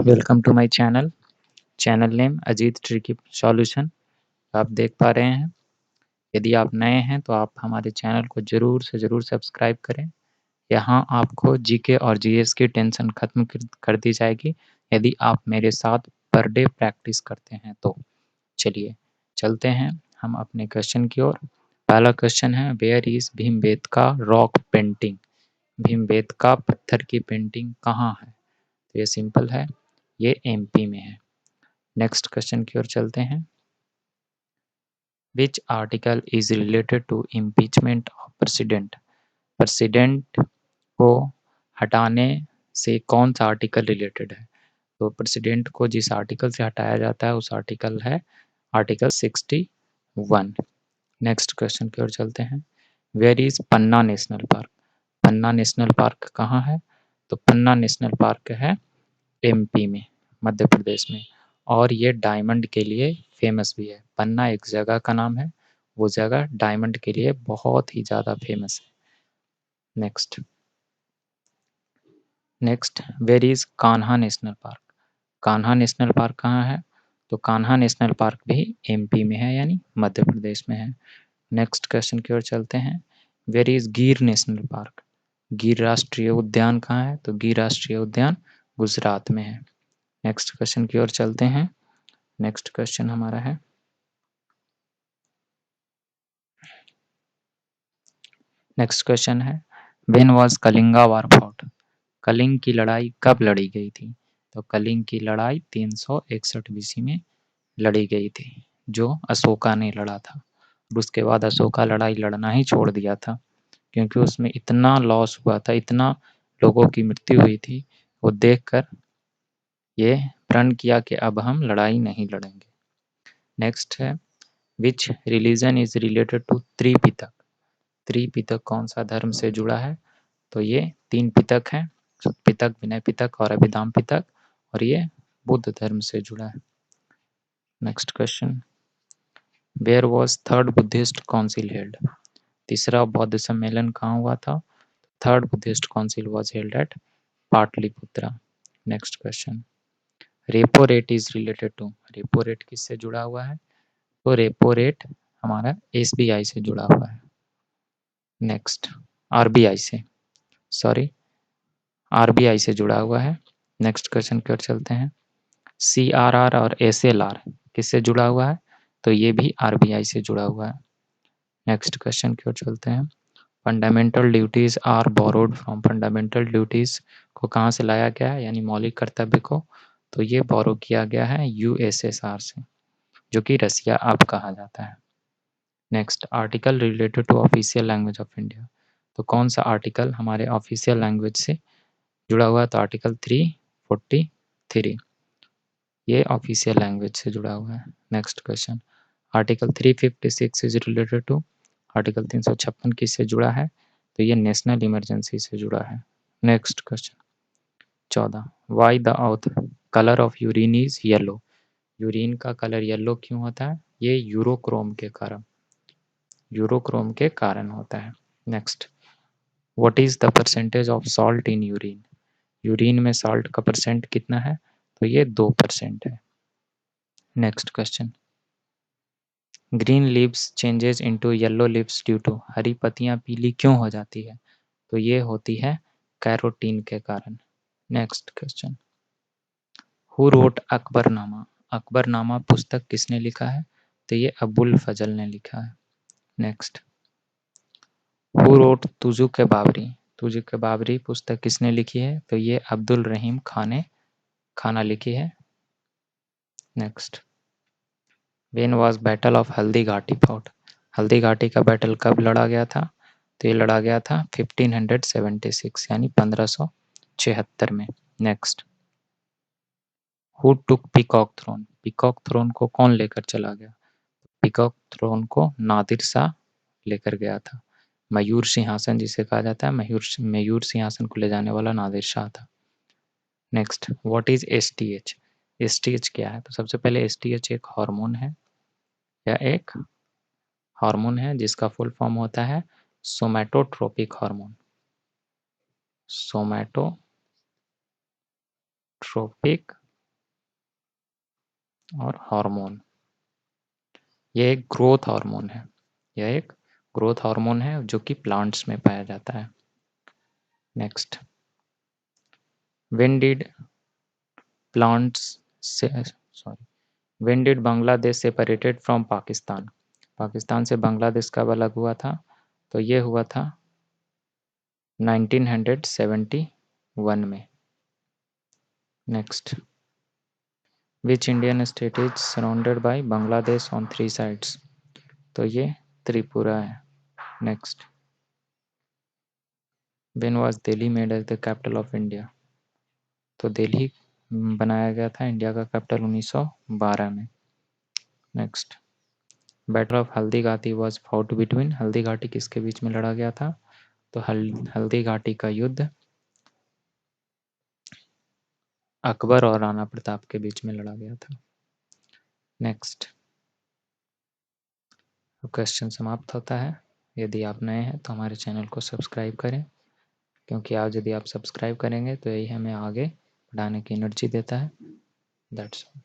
Welcome to my channel name Ajit tricky solution. आप देख पा रहे हैं। यदि आप नए हैं तो आप हमारे चैनल को ज़रूर से ज़रूर सब्सक्राइब करें। यहाँ आपको जीके और जीएस की टेंशन खत्म कर दी जाएगी यदि आप मेरे साथ पर डे प्रैक्टिस करते हैं तो। चलिए चलते हैं हम अपने क्वेश्चन की ओर। पहला क्वेश्चन है, where is Bhimbetka rock painting? Bhimbetka पत्थर की पेंटिंग कहाँ है? तो ये सिंपल है, ये एमपी में है। नेक्स्ट क्वेश्चन की ओर चलते हैं। Which article is related to impeachment of president? President को हटाने से कौन सा आर्टिकल रिलेटेड है? तो प्रेसिडेंट को जिस आर्टिकल से हटाया जाता है उस आर्टिकल है आर्टिकल 61। नेक्स्ट क्वेश्चन की ओर चलते हैं। Where is Panna national park? Panna national park कहाँ है? तो पन्ना नेशनल पार्क है एमपी में, मध्य प्रदेश में, और ये डायमंड के लिए फेमस भी है। पन्ना एक जगह का नाम है, वो जगह डायमंड के लिए बहुत ही ज़्यादा फेमस है। Next where is Kanha national park? Kanha national park कहाँ है? तो कान्हा नेशनल पार्क भी एमपी में है, यानी मध्य प्रदेश में है। नेक्स्ट क्वेश्चन की ओर चलते हैं। वेयर इज गिर नेशनल पार्क? गिर राष्ट्रीय उद्यान कहाँ है? तो गिर राष्ट्रीय उद्यान गुजरात में है। नेक्स्ट क्वेश्चन की ओर चलते हैं। नेक्स्ट क्वेश्चन हमारा है, नेक्स्ट क्वेश्चन है, when was Kalinga war fought? Kalinga की लड़ाई कब लड़ी गई थी? तो कलिंग की लड़ाई 361 बीसी में लड़ी गई थी, जो अशोका ने लड़ा था। और उसके बाद अशोका लड़ाई लड़ना ही छोड़ दिया था, क्योंकि उसमें इतना लॉस हुआ था, इतना लोगों की मृत्यु हुई थी। वो देखकर ये प्रण किया कि अब हम लड़ाई नहीं लड़ेंगे। नेक्स्ट है, which religion is related to Tripitaka? Tripitaka कौन सा धर्म से जुड़ा है? तो ये 3 पिटक हैं, पिटक, विनय पिटक और अभिधाम पिटक, और ये बुद्ध धर्म से जुड़ा है। Next question, where was third Buddhist council held? तीसरा बौद्ध सम्मेलन कहाँ हुआ था? Third Buddhist council was held at Pataliputra. Next question, repo rate is related to? Repo rate किससे जुड़ा हुआ है? तो रेपो रेट हमारा एसबीआई से जुड़ा हुआ है। नेक्स्ट, आरबीआई से, सॉरी, आरबीआई से जुड़ा हुआ है। नेक्स्ट क्वेश्चन की ओर चलते हैं। सीआरआर और एसएलआर किससे जुड़ा हुआ है? तो ये भी आरबीआई से जुड़ा हुआ है। नेक्स्ट क्वेश्चन की ओर चलते हैं। Fundamental duties are borrowed from? Fundamental duties को कहाँ से लाया गया है, यानी मौलिक कर्तव्य को? तो ये बोरो किया गया है यूएसएसआर से, जो कि रसिया अब कहा जाता है। Next, article related to official language of India? तो कौन सा आर्टिकल हमारे ऑफिशियल लैंग्वेज से जुड़ा हुआ है? तो आर्टिकल 343, ये ऑफिशियल लैंग्वेज से जुड़ा हुआ है। Next question, article 356 is related to? Article 356 किससे जुड़ा है? तो ये नेशनल इमरजेंसी से जुड़ा है। Next question 14, why the author colour of urine is yellow? Urine का कलर येलो क्यों होता है? ये यूरोक्रोम के कारण होता है। Next, what is the percentage of salt in urine? Urine में सॉल्ट का परसेंट कितना है? तो ये 2% है। Next question, green leaves changes into yellow leaves due to? हरी पत्तियां पीली क्यों हो जाती है? तो ये होती है कैरोटीन के कारण। Next question, who wrote Akbarnama? Akbarnama पुस्तक किसने लिखा है? तो ये अबुल फजल ने लिखा है। नेक्स्ट, हु रोट तुजुक के बाबरी? तुजुक के बाबरी पुस्तक किसने लिखी है? तो ये अब्दुल रहीम खान ने खाना लिखी है। Next, when was battle of Haldi Ghati fought? Haldi Ghati का बैटल कब लड़ा गया था? तो ये लड़ा गया था 1576, यानी 1576 में। Next, who took peacock throne? Peacock throne को कौन लेकर चला गया? पीकॉक थ्रोन को नादिर शाह लेकर गया था। मयूर सिंहासन जिसे कहा जाता है, मयूर सिंहासन को ले जाने वाला नादिर शाह था। Next, what is STH? STH क्या है? तो सबसे पहले एसटीएच एक हार्मोन है, या एक हार्मोन है जिसका फुल फॉर्म होता है सोमैटोट्रोपिक हार्मोन। सोमैटोट्रोपिक और हार्मोन। ये एक ग्रोथ हार्मोन है, यह एक ग्रोथ हार्मोन है जो कि प्लांट्स में पाया जाता है। Next, when did Bangladesh separated from Pakistan? Pakistan से बांग्लादेश कब अलग हुआ था? तो ये हुआ था 1971 में। Next, which Indian state is surrounded by Bangladesh on 3 sides? तो ये त्रिपुरा है। Next, when was Delhi made as the capital of India? तो दिल्ली बनाया गया था इंडिया का कैपिटल 1912 में। Next, battle of Haldi Ghati was fought between? Haldi Ghati किसके बीच में लड़ा गया था? तो हल्दी घाटी का युद्ध अकबर और राणा प्रताप के बीच में लड़ा गया था। नेक्स्ट, क्वेश्चन समाप्त होता है। यदि आप नए हैं तो हमारे चैनल को सब्सक्राइब करें, क्योंकि आज यदि आप सब्सक्राइब करेंगे तो यही हमें आगे बढ़ाने की एनर्जी देता है। That's all.